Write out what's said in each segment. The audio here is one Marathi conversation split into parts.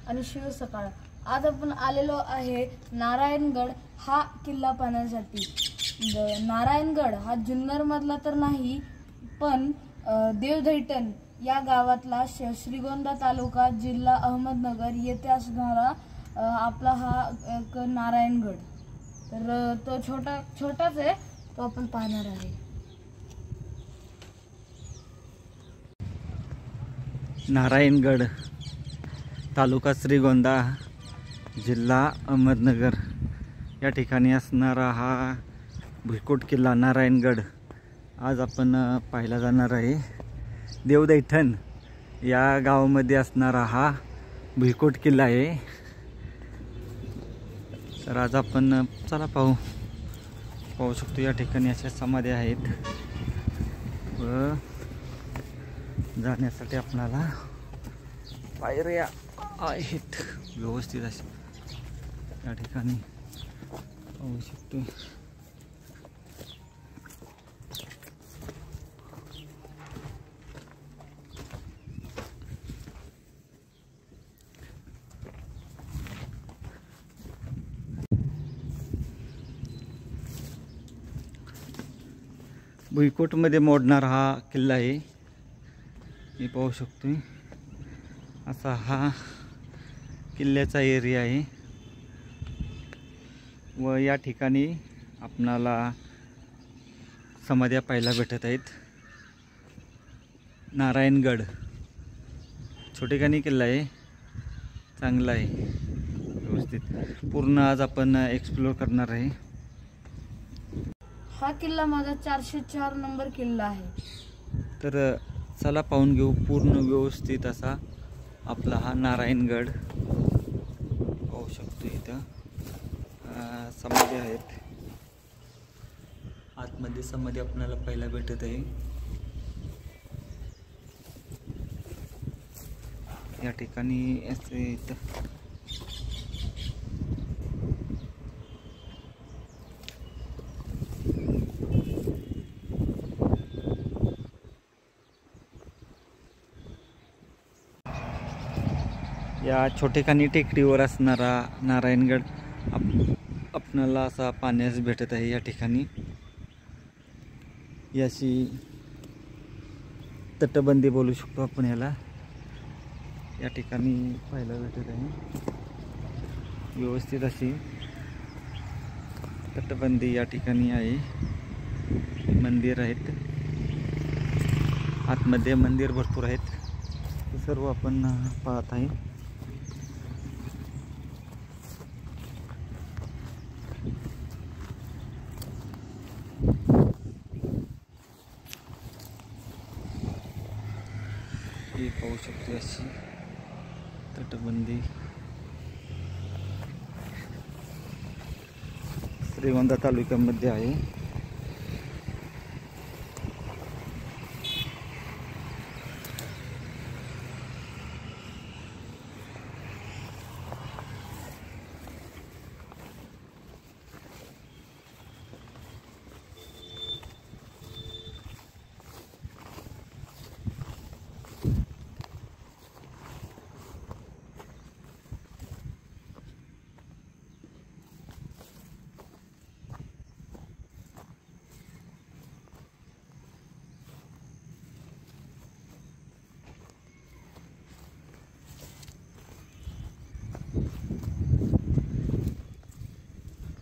आणि शिवसकाळ. आज आपण आलेलो आहे नारायणगड हा किल्ला पाहण्यासाठी. नारायणगड हा जुन्नरमधला तर नाही, पण देवदैठण या गावातला श्रीगोंदा तालुका जिल्हा अहमदनगर येथे असणारा आपला हा एक नारायणगड. तर तो छोटाच आहे, तो आपण पाहणार आहे. नारायणगड तालुका श्रीगोंदा जिल्हा अहमदनगर या ठिकाणी असणारा हा भुईकोट किल्ला नारायणगड आज आपण पाहायला जाणार आहे. देवदैठण या गावामध्ये असणारा हा भुईकोट किल्ला आहे. तर आज आपण चला पाहू शकतो. या ठिकाणी अशा समाधी आहेत व जाण्यासाठी आपल्याला पायऱ्या आहेत व्यवस्थित असे. या ठिकाणी पाहू शकतो. भुईकोटमध्ये मोडणारा हा किल्ला आहे. मी पाहू शकतो असा हा किल्ल्याचा एरिया आहे व या ठिकाणी आपणाला समाध्या पाहायला भेटत आहेत. नारायणगड छोटेखानी किल्ला आहे, चांगला आहे व्यवस्थित. पूर्ण आज आपण एक्सप्लोर करणार आहे. हा किल्ला माझा 404 नंबर किल्ला आहे. तर चला पाहून घेऊ पूर्ण व्यवस्थित असा आपला हा नारायणगड. पाहू शकतो इथं समाधी आहेत. आतमध्ये समाधी आपल्याला पाहायला भेटत आहे. या ठिकाणी असे इथं या छोटेखानी टेकडीवर असणारा नारायणगड आपणाला असा पाहण्यास भेटत आहे. या ठिकाणी याची तटबंदी बोलू शकतो आपण याला. या ठिकाणी पाहायला भेटत आहे व्यवस्थित अशी तटबंदी या ठिकाणी आहे. मंदिर आहेत, आतमध्ये मंदिर भरपूर आहेत. हे सर्व आपण पाहत आहे. हे पाहू शकतो अशी तटबंदी श्रीगोंदा तालुक्यामध्ये आहे.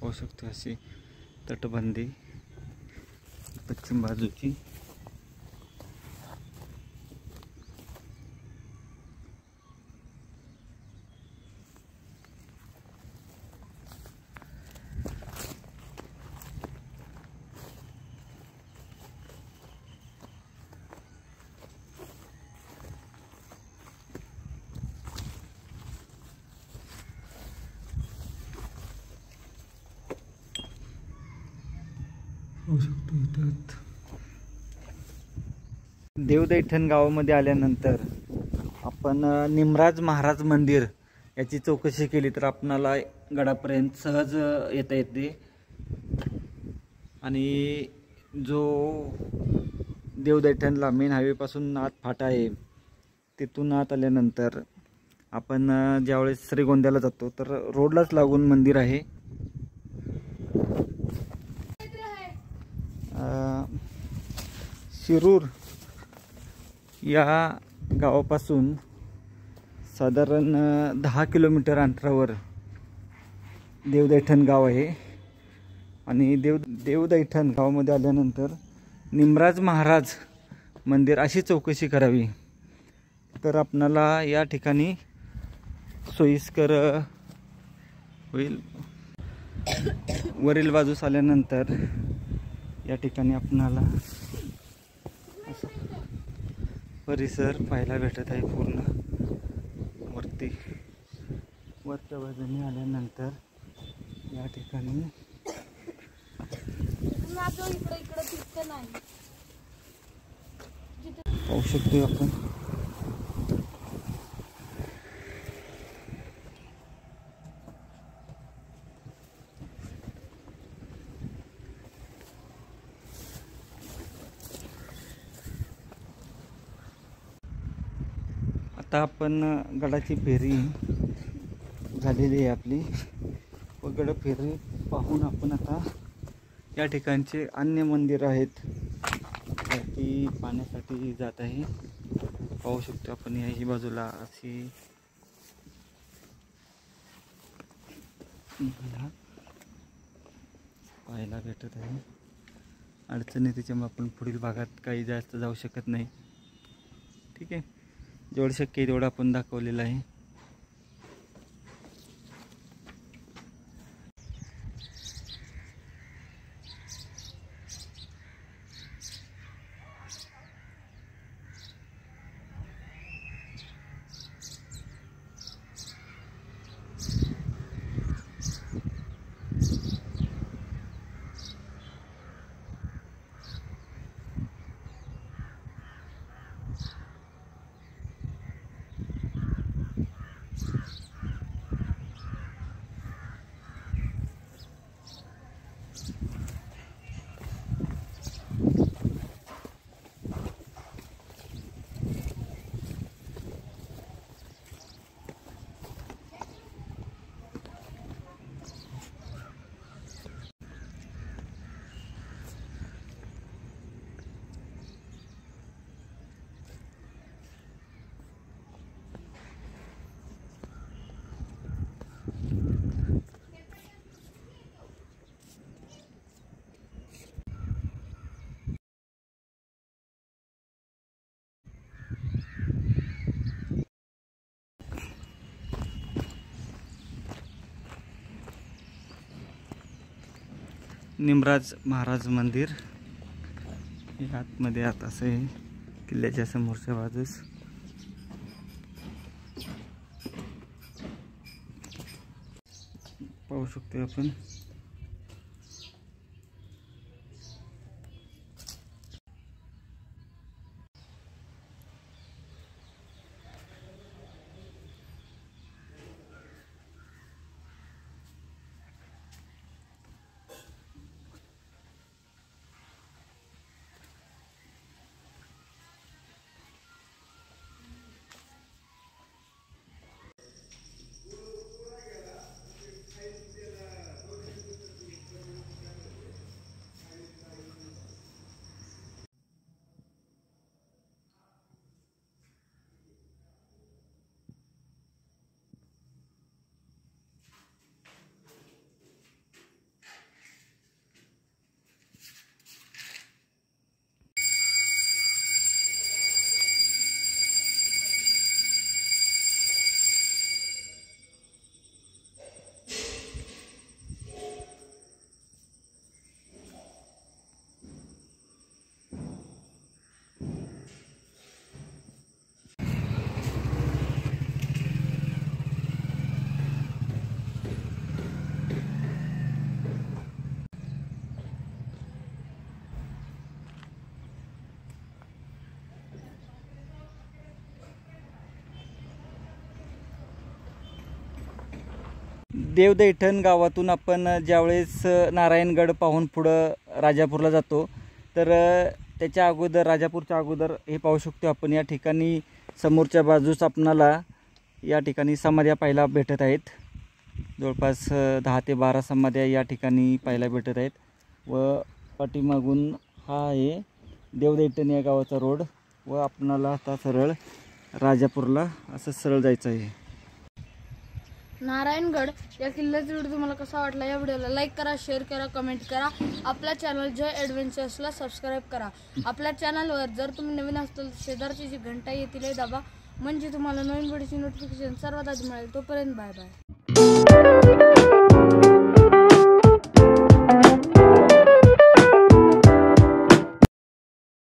पाहू शकतो अशी तटबंदी पश्चिम बाजूची. पाहू शकतो इथं देवदैठण गावामध्ये आल्यानंतर आपण निमराज महाराज मंदिर याची चौकशी केली तर आपणाला गडापर्यंत सहज येता येते. आणि जो देवदैठणला मेन हायवेपासून आत फाटा आहे, तिथून आत आल्यानंतर आपण ज्यावेळेस श्रीगोंद्याला जातो तर रोडलाच लागून मंदिर आहे. शिरूर या गावापासून साधारण 10 किलोमीटर अंतरावर देवदैठण गाव आहे. आणि देवदैठण गावामध्ये आल्यानंतर निमराज महाराज मंदिर अशी चौकशी करावी तर आपणाला या ठिकाणी सोयीस्कर होईल. वरील बाजूस आल्यानंतर या ठिकाणी आपणाला असं परिसर पाहायला भेटत आहे. पूर्ण वरच्या बाजूने आल्यानंतर या ठिकाणी पाहू शकतो आपण. आता आपण गडाची फेरी झालेली आहे आपली व गड फेरी पाहून आपण आता या ठिकाणचे अन्य मंदिर आहेत ती पाहण्यासाठी जात आहे. पाहू शकतो आपण याही बाजूला अशी पाहायला भेटत आहे. अडचणी त्याच्यामुळे आपण पुढील भागात काही जास्त जाऊ शकत नाही. ठीक आहे, जेवढं शक्य आहे तेवढं आपण दाखवलेलं आहे. निमराज महाराज मंदिर हे आतमध्ये आत असं आहे किल्ल्याच्या समोरच्या बाजूस. पाहू शकतो आपण. देवदैठण गावातून आपण ज्यावेळेस नारायणगड पाहून पुढं राजापूरला जातो तर त्याच्या अगोदर राजापूरच्या अगोदर हे पाहू शकतो आपण या ठिकाणी समोरच्या बाजूस आपणाला या ठिकाणी समाध्या पाहायला भेटत आहेत. जवळपास 10 ते 12 समाध्या या ठिकाणी पाहायला भेटत आहेत. व पाठीमागून हा आहे देवदैठण या गावाचा रोड व आपणाला आता सरळ राजापूरला असं सरळ जायचं आहे. नारायणगड या किल्ल्याचा व्हिडिओ तुम्हाला कसा वाटला? या व्हिडिओला लाईक करा, शेअर करा, कमेंट करा. आपल्या चॅनल जय ॲडव्हेंचर्सला सबस्क्राईब करा. आपल्या चॅनलवर जर तुम्ही नवीन असाल तर शेजारची जी घंटा येतील आहे दाबा, म्हणजे तुम्हाला नवीन व्हिडिओची नोटिफिकेशन सर्वात आधी मिळेल. तोपर्यंत बाय बाय.